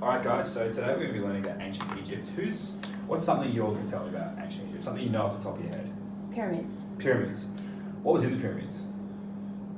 Alright guys, so today we're going to be learning about ancient Egypt. What's something you all can tell me about ancient Egypt? Something you know off the top of your head? Pyramids. Pyramids. What was in the pyramids?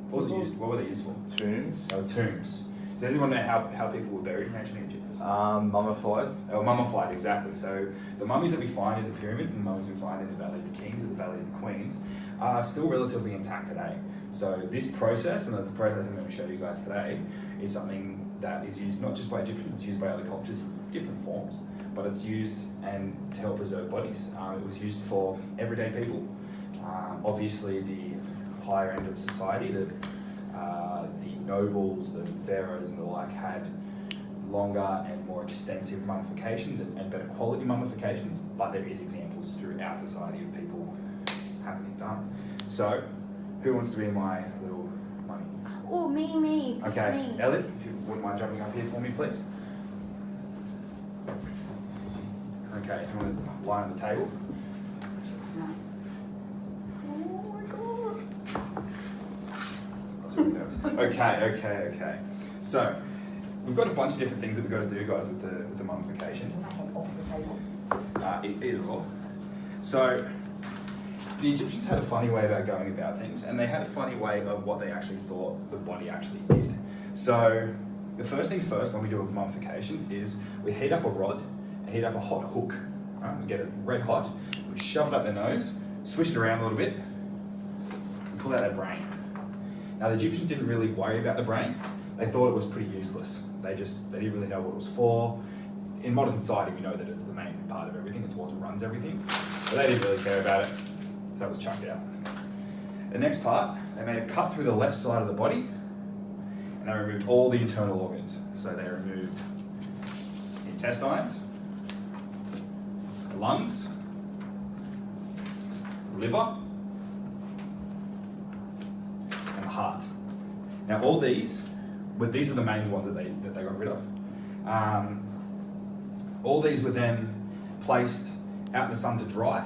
What were they used for? Tombs. They were tombs. Does anyone know how people were buried in ancient Egypt? Mummified. They were mummified, exactly. So the mummies that we find in the pyramids and the mummies we find in the Valley of the Kings and the Valley of the Queens are still relatively intact today. So this process, and that's the process I'm going to show you guys today, is something that is used not just by Egyptians, it's used by other cultures in different forms, but it's used and to help preserve bodies. It was used for everyday people. Obviously the higher end of society, the nobles, the pharaohs and the like had longer and more extensive mummifications and better quality mummifications, but there is examples throughout society of people having it done. So, who wants to be my little mummy? Oh, me. Okay, Me. Ellie, if you wouldn't mind jumping up here for me, please. Okay, if you want to lie on the table. It's not. Oh my god. That's really nervous. Okay. So, we've got a bunch of different things that we've got to do, guys, with the mummification. Off the table. Either or. So, the Egyptians had a funny way about going about things, and they had a funny way of what they actually thought the body actually did. So, the first things first when we do a mummification is we heat up a rod and heat up a hot hook. Right? We get it red hot, we shove it up their nose, swish it around a little bit, and pull out their brain. Now, the Egyptians didn't really worry about the brain. They thought it was pretty useless. They didn't really know what it was for. In modern society, we know that it's the main part of everything. It's what runs everything. But they didn't really care about it. So that was chucked out. The next part, they made a cut through the left side of the body and they removed all the internal organs. So they removed the intestines, the lungs, the liver, and the heart. Now all these were the main ones that they got rid of. All these were then placed out in the sun to dry.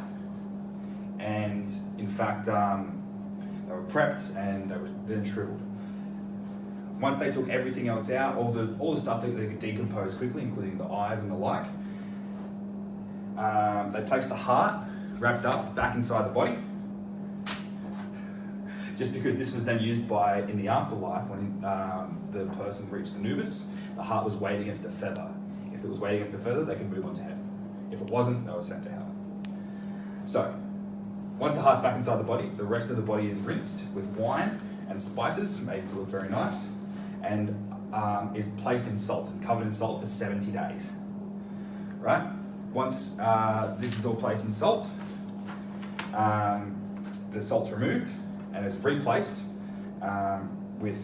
And in fact, they were prepped and they were then shriveled. Once they took everything else out, all the stuff that they could decompose quickly, including the eyes and the like, they placed the heart wrapped up back inside the body. Just because this was then used in the afterlife when the person reached the nubis, the heart was weighed against a feather. If it was weighed against a feather, they could move on to heaven. If it wasn't, they were sent to hell. So, once the heart's back inside the body, the rest of the body is rinsed with wine and spices, made to look very nice, and is placed in salt and covered in salt for 70 days. Right? Once this is all placed in salt, the salt's removed and is replaced with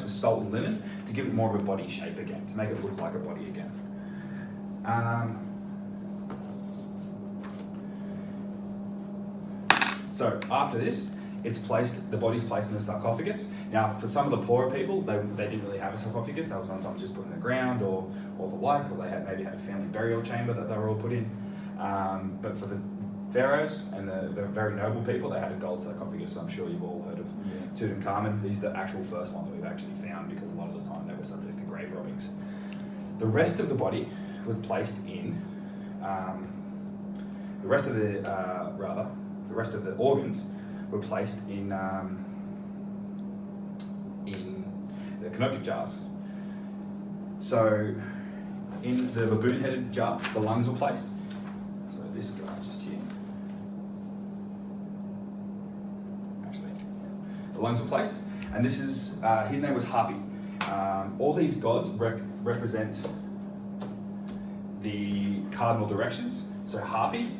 salt and linen to give it more of a body shape again, to make it look like a body again. So after this, the body's placed in a sarcophagus. Now, for some of the poorer people, they didn't really have a sarcophagus. They were sometimes just put in the ground or the like, or they maybe had a family burial chamber that they were all put in. But for the pharaohs and the very noble people, they had a gold sarcophagus. So I'm sure you've all heard of Tutankhamun. These are the actual first one that we've actually found because a lot of the time they were subject to grave robbings. The rest of the body was placed in, the rest of the organs were placed in the canopic jars. So in the baboon-headed jar, the lungs were placed. So this guy just here. Actually, the lungs were placed, and this is his name was Hapi. All these gods represent the cardinal directions. So Hapi,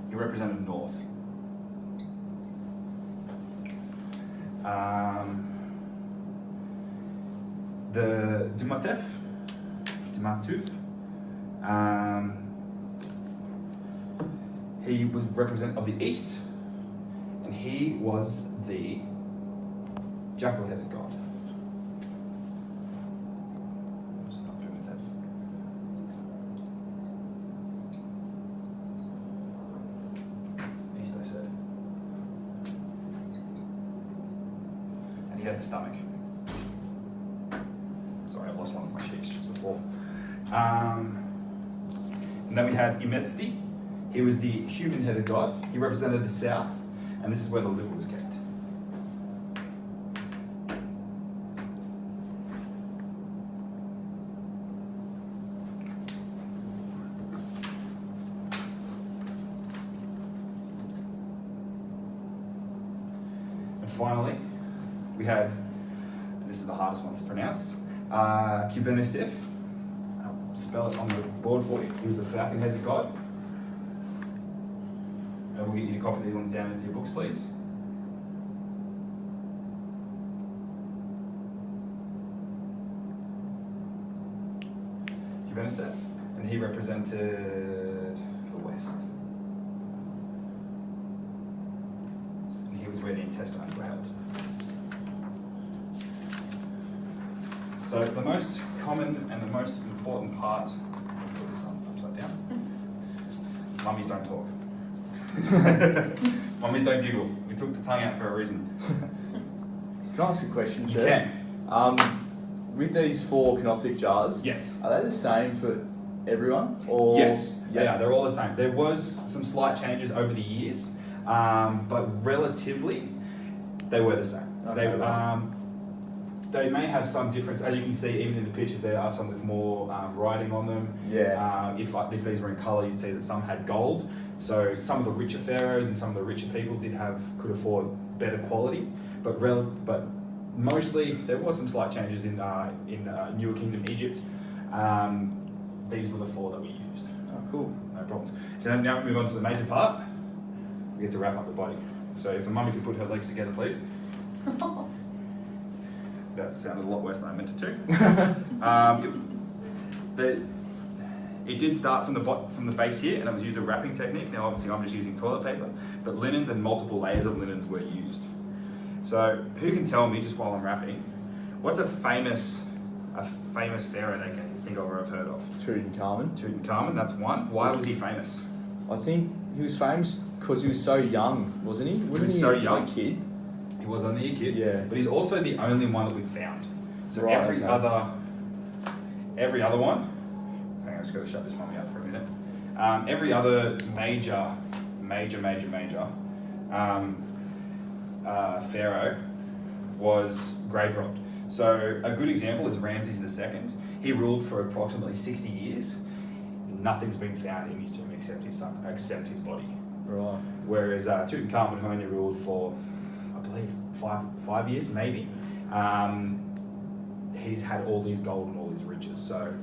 he represented north. The Dumatuf, he was representative of the east, and he was the jackal-headed god. had the stomach. Sorry, I lost one of my sheets just before. And then we had EDMT. He was the human-headed god. He represented the south, and this is where the liver was kept. And finally, we had, and this is the hardest one to pronounce, Kubernetes. I'll spell it on the board for you. He was the falcon-headed god. And we'll get you to copy these ones down into your books, please. Kubernetes, and he represented the West. And he was where the intestines were held. So the most common and the most important part, I'll put this on upside down. Mummies don't talk. Mummies don't giggle. We took the tongue out for a reason. Can I ask a question, You sir? can. With these 4 canoptic jars, Yes. are they the same for everyone? Or Yes. Yeah, they're all the same. There was some slight changes over the years, but relatively, they were the same. Okay, They may have some difference. As you can see, even in the pictures, there are some with more writing on them. Yeah. If these were in colour, you'd see that some had gold. So some of the richer pharaohs and some of the richer people could afford better quality, but mostly there was some slight changes in Newer Kingdom Egypt. These were the 4 that we used. Oh, cool. No problems. So now we move on to the major part. We get to wrap up the body. So if the mummy could put her legs together, please. That sounded a lot worse than I meant it to. It did start from the base here, and it was used a wrapping technique. Now, obviously, I'm just using toilet paper, but linens and multiple layers of linens were used. So, who can tell me, just while I'm wrapping, what's a famous pharaoh they can think of or have heard of? Tutankhamun. Tutankhamun, that's one. Why was he famous? I think he was famous because he was so young, wasn't he? Wasn't was so young. Like a kid? He was only a kid, Yeah. but he's also the only one that we've found. So Right, every okay. other one. Hang on, I just got to shut this mummy up for a minute. Every other major pharaoh was grave robbed. So a good example is Ramses II. He ruled for approximately 60 years. Nothing's been found in his tomb except his body. Right. Whereas Tutankhamun, who only ruled for, I believe, five years maybe, he's had all these gold and all these riches. So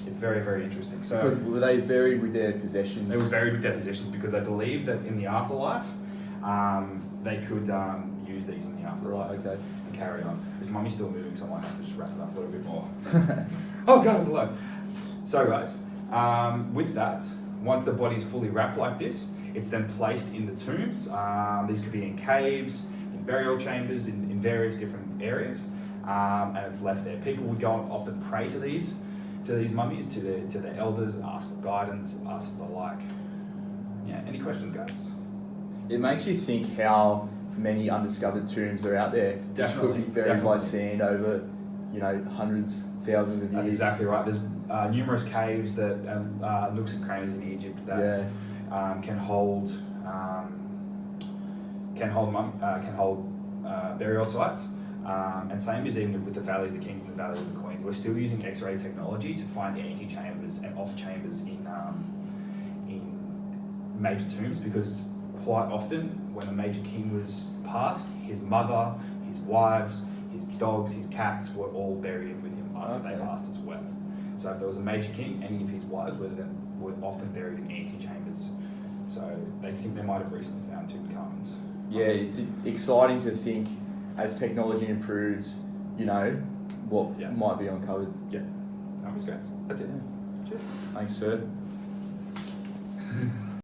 it's very, very interesting. So Because were they buried with their possessions? they were buried with their possessions because they believed that in the afterlife, they could use these in the afterlife. Right, okay. And carry on. This mummy's still moving, so I might have to just wrap it up a little bit more. Oh God, it's alive. So guys, with that, once the body's fully wrapped like this, it's then placed in the tombs. These could be in caves, in burial chambers, in various different areas, and it's left there. People would go and often pray to these mummies, to their elders, and ask for guidance, ask for the like. Yeah. Any questions, guys? It makes you think how many undiscovered tombs are out there. Definitely, Which could be buried by definitely. sand over, hundreds, thousands of years. That's exactly right. There's numerous caves that nooks and crannies in Egypt that can hold burial sites. And same as even with the Valley of the Kings and the Valley of the Queens. We're still using X-ray technology to find antechambers and off chambers in major tombs, because quite often when a major king was passed, his mother, his wives, his dogs, his cats were all buried with him after they passed as well. So if there was a major king, any of his wives were often buried in antechambers. So they think they might have recently found Tutankhamun's. Yeah, it's exciting to think as technology improves, what might be uncovered. Yeah. No worries, guys. That's it. Cheers. Thanks, sir.